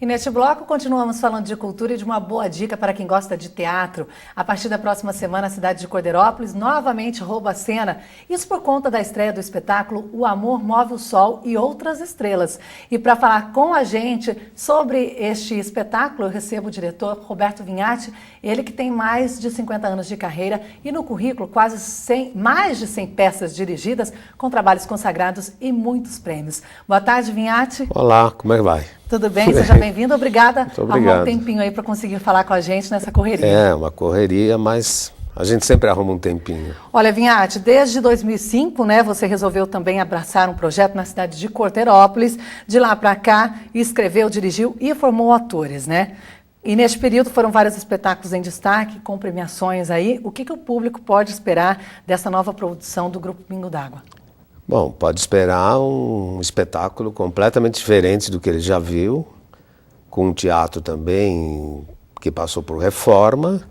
E neste bloco continuamos falando de cultura e de uma boa dica para quem gosta de teatro. A partir da próxima semana, a cidade de Cordeirópolis novamente rouba a cena. Isso por conta da estreia do espetáculo O Amor Move o Sol e Outras Estrelas. E para falar com a gente sobre este espetáculo, eu recebo o diretor Roberto Vinhati, ele que tem mais de 50 anos de carreira e no currículo mais de 100 peças dirigidas com trabalhos consagrados e muitos prêmios. Boa tarde, Vinhati. Olá, como é que vai? Tudo bem? Seja bem-vindo. Obrigada. Muito obrigado. Arrumar um tempinho aí para conseguir falar com a gente nessa correria. É, uma correria, mas a gente sempre arruma um tempinho. Olha, Vinhati, desde 2005, né, você resolveu também abraçar um projeto na cidade de Cordeirópolis. De lá para cá, escreveu, dirigiu e formou atores, né? E neste período foram vários espetáculos em destaque, com premiações aí. O que o público pode esperar dessa nova produção do Grupo Pingo d'Água? Bom, pode esperar um espetáculo completamente diferente do que ele já viu, com um teatro também que passou por reforma,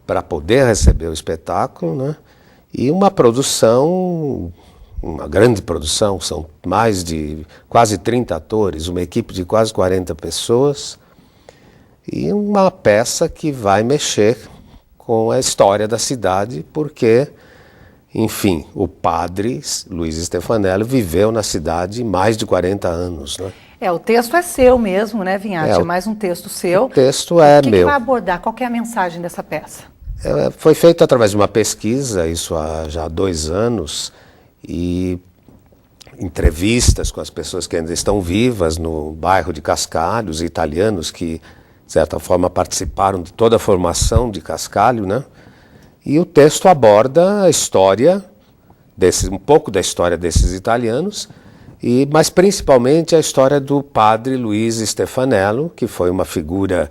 para poder receber o espetáculo, né? E uma produção, uma grande produção, são mais de quase 30 atores, uma equipe de quase 40 pessoas, e uma peça que vai mexer com a história da cidade, porque... Enfim, o padre Luiz Stefanello viveu na cidade mais de 40 anos, né? O texto é seu mesmo, né, Vinhati? É mais um texto seu. O texto é meu. O que vai abordar? Qual que é a mensagem dessa peça? Foi feito através de uma pesquisa, isso há já 2 anos, e entrevistas com as pessoas que ainda estão vivas no bairro de Cascalho, os italianos que, de certa forma, participaram de toda a formação de Cascalho, né? E o texto aborda a história, um pouco da história desses italianos, mas principalmente a história do padre Luiz Stefanello, que foi uma figura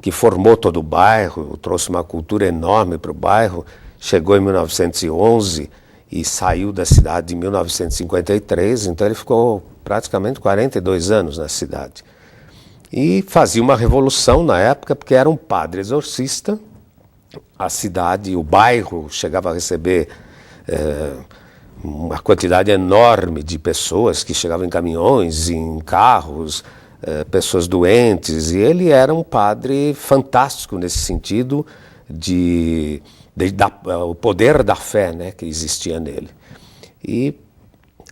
que formou todo o bairro, trouxe uma cultura enorme para o bairro, chegou em 1911 e saiu da cidade em 1953, então ele ficou praticamente 42 anos na cidade. E fazia uma revolução na época, porque era um padre exorcista. A cidade, o bairro chegava a receber uma quantidade enorme de pessoas que chegavam em caminhões, em carros, pessoas doentes, e ele era um padre fantástico nesse sentido o poder da fé, né, que existia nele. E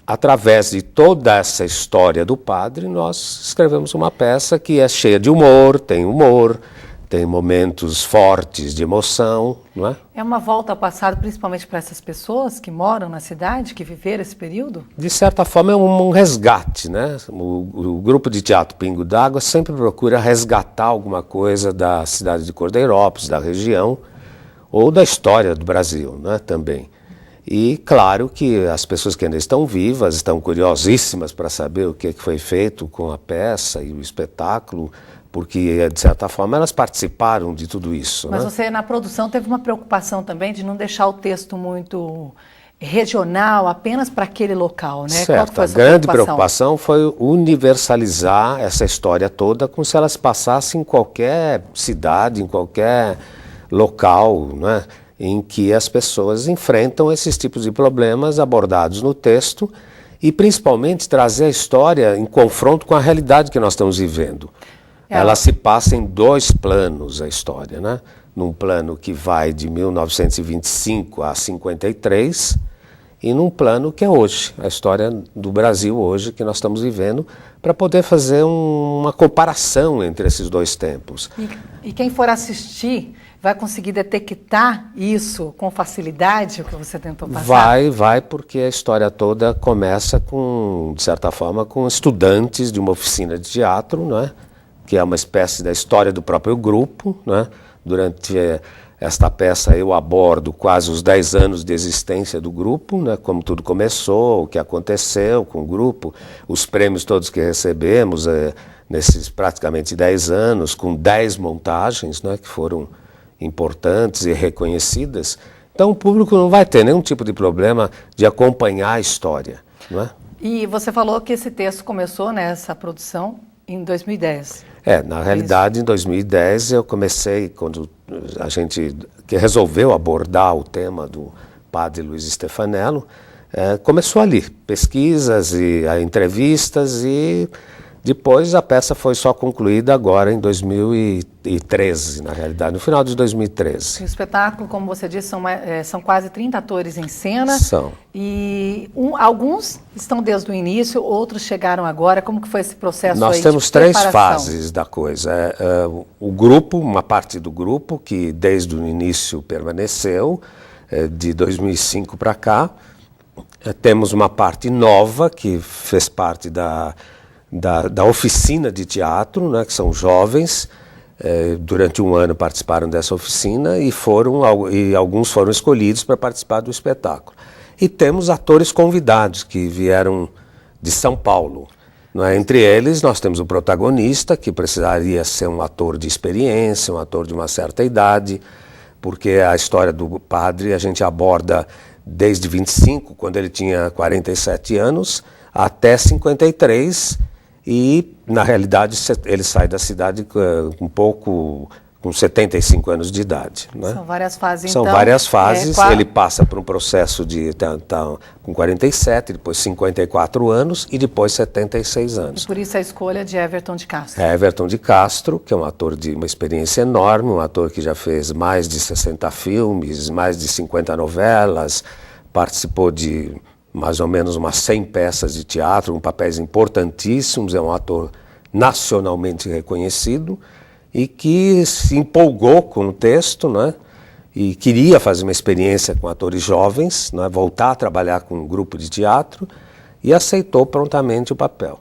através de toda essa história do padre, nós escrevemos uma peça que é cheia de humor, tem momentos fortes de emoção, não é? É uma volta ao passado, principalmente para essas pessoas que moram na cidade, que viveram esse período? De certa forma é um resgate, né? O grupo de teatro Pingo d'Água sempre procura resgatar alguma coisa da cidade de Cordeirópolis, da região, ou da história do Brasil, né, também. E claro que as pessoas que ainda estão vivas estão curiosíssimas para saber o que foi feito com a peça e o espetáculo, porque, de certa forma, elas participaram de tudo isso. Mas né? Você, na produção, teve uma preocupação também de não deixar o texto muito regional, apenas para aquele local, né? Certo. Qual foi essa A grande preocupação foi universalizar essa história toda, como se elas passassem em qualquer cidade, em qualquer local, né, em que as pessoas enfrentam esses tipos de problemas abordados no texto e, principalmente, trazer a história em confronto com a realidade que nós estamos vivendo. Ela se passa em 2 planos, a história, né? Num plano que vai de 1925 a 53 e num plano que é hoje, a história do Brasil hoje que nós estamos vivendo, para poder fazer uma comparação entre esses 2 tempos. E quem for assistir vai conseguir detectar isso com facilidade, o que você tentou passar? Vai, porque a história toda começa de certa forma, com estudantes de uma oficina de teatro, não é? Que é uma espécie da história do próprio grupo, né? Durante esta peça eu abordo quase os 10 anos de existência do grupo, né? Como tudo começou, o que aconteceu com o grupo, os prêmios todos que recebemos nesses praticamente 10 anos, com 10 montagens, né? Que foram importantes e reconhecidas. Então o público não vai ter nenhum tipo de problema de acompanhar a história, não é? E você falou que esse texto começou nessa produção em 2010. Na realidade, em 2010 eu comecei, quando a gente resolveu abordar o tema do padre Luiz Stefanello, começou ali, pesquisas e entrevistas e Depois a peça foi só concluída agora em 2013, na realidade, no final de 2013. O espetáculo, como você disse, são quase 30 atores em cena. São. E alguns estão desde o início, outros chegaram agora. Como que foi esse processo Nós aí temos de três preparação? fases da coisa. O grupo, uma parte do grupo, que desde o início permaneceu, de 2005 para cá. Temos uma parte nova, que fez parte da oficina de teatro, né, que são jovens, durante um ano participaram dessa oficina e alguns foram escolhidos para participar do espetáculo. E temos atores convidados que vieram de São Paulo. Não é? Entre eles, nós temos o protagonista, que precisaria ser um ator de experiência, um ator de uma certa idade, porque a história do padre a gente aborda desde 25, quando ele tinha 47 anos, até 53, e, na realidade, ele sai da cidade com 75 anos de idade. Né? São várias fases, São então. várias fases. Ele passa por um processo de com 47, depois 54 anos e depois 76 anos. E por isso a escolha de Everton de Castro. Everton de Castro, que é um ator de uma experiência enorme, um ator que já fez mais de 60 filmes, mais de 50 novelas, participou de mais ou menos umas 100 peças de teatro, com papéis importantíssimos, é um ator nacionalmente reconhecido e que se empolgou com o texto, né? E queria fazer uma experiência com atores jovens, né? Voltar a trabalhar com um grupo de teatro e aceitou prontamente o papel.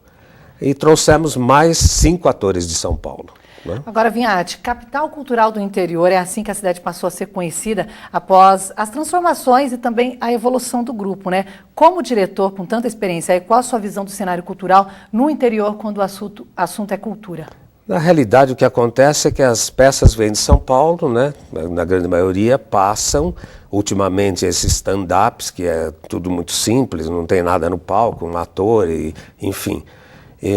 E trouxemos mais 5 atores de São Paulo. Né? Agora, Vinhati, capital cultural do interior, é assim que a cidade passou a ser conhecida após as transformações e também a evolução do grupo, né? Como diretor com tanta experiência, qual a sua visão do cenário cultural no interior quando o assunto é cultura? Na realidade, o que acontece é que as peças vêm de São Paulo, né? Na grande maioria passam. Ultimamente, esses stand-ups, que é tudo muito simples, não tem nada no palco, um ator, enfim.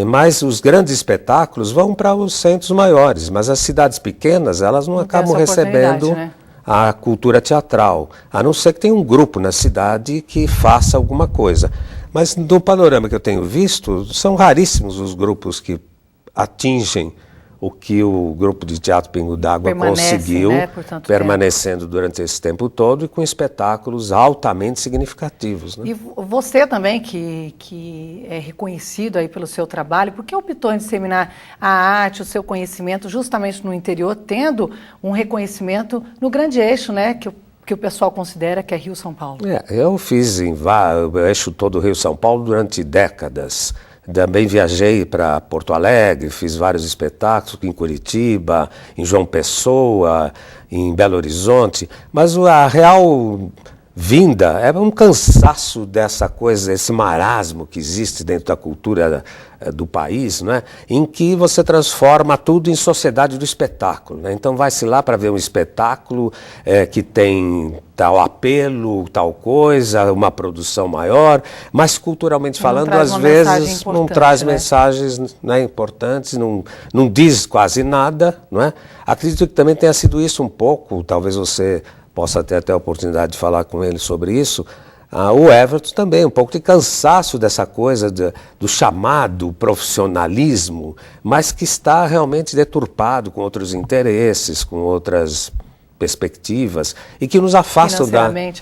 Mas os grandes espetáculos vão para os centros maiores, mas as cidades pequenas, elas não acabam recebendo, né, a cultura teatral, a não ser que tenha um grupo na cidade que faça alguma coisa. Mas no panorama que eu tenho visto, são raríssimos os grupos que atingem o que o grupo de Teatro Pingo d'Água conseguiu, né, permanecendo durante esse tempo todo e com espetáculos altamente significativos. Né? E você também, que é reconhecido aí pelo seu trabalho, por que optou em disseminar a arte, o seu conhecimento justamente no interior, tendo um reconhecimento no grande eixo, né, que o pessoal considera que é Rio-São Paulo? Eu fiz o eixo todo Rio-São Paulo durante décadas. Também viajei para Porto Alegre, fiz vários espetáculos em Curitiba, em João Pessoa, em Belo Horizonte, mas a real vinda é um cansaço dessa coisa, esse marasmo que existe dentro da cultura do país, né, em que você transforma tudo em sociedade do espetáculo. Né? Então vai-se lá para ver um espetáculo que tem tal apelo, tal coisa, uma produção maior, mas culturalmente falando, às vezes não traz mensagens, né, importantes, não diz quase nada. Não é? Acredito que também tenha sido isso um pouco, talvez você possa ter até a oportunidade de falar com ele sobre isso. O Everton também, um pouco de cansaço dessa coisa do chamado profissionalismo, mas que está realmente deturpado com outros interesses, com outras perspectivas, e que nos afastam também,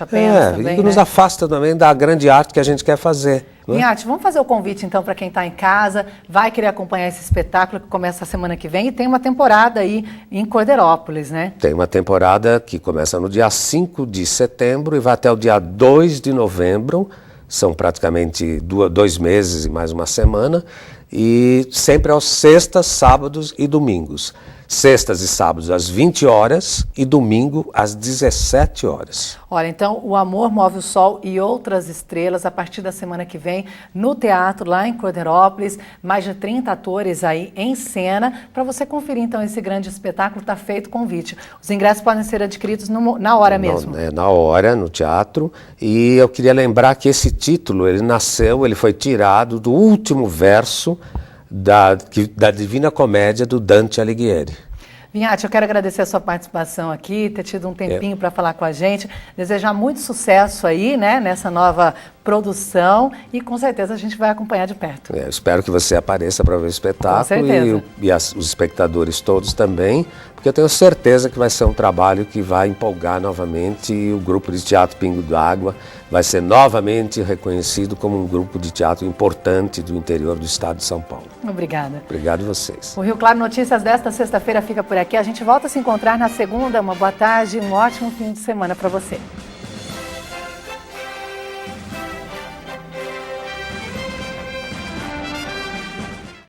nos afasta também da grande arte que a gente quer fazer. Vinhati, vamos fazer o convite então para quem está em casa, vai querer acompanhar esse espetáculo que começa a semana que vem e tem uma temporada aí em Corderópolis, né? Tem uma temporada que começa no dia 5 de setembro e vai até o dia 2 de novembro, são praticamente 2 meses e mais uma semana, e sempre aos sextas, sábados e domingos. Sextas e sábados às 20 horas e domingo às 17 horas. Olha, então, O Amor Move o Sol e Outras Estrelas, a partir da semana que vem, no teatro, lá em Corderópolis, mais de 30 atores aí em cena, para você conferir, então, esse grande espetáculo, está feito o convite. Os ingressos podem ser adquiridos na hora mesmo. Na hora, no teatro, e eu queria lembrar que esse título, ele foi tirado do último verso da Divina Comédia do Dante Alighieri. Vinhati, eu quero agradecer a sua participação aqui, ter tido um tempinho para falar com a gente, desejar muito sucesso aí, né, nessa nova produção e com certeza a gente vai acompanhar de perto. Eu espero que você apareça para ver o espetáculo Com certeza. e os espectadores todos também, porque eu tenho certeza que vai ser um trabalho que vai empolgar novamente e o grupo de teatro Pingo d'Água vai ser novamente reconhecido como um grupo de teatro importante do interior do estado de São Paulo. Obrigada. Obrigado a vocês. O Rio Claro Notícias desta sexta-feira fica por aqui. A gente volta a se encontrar na segunda. Uma boa tarde, um ótimo fim de semana para você.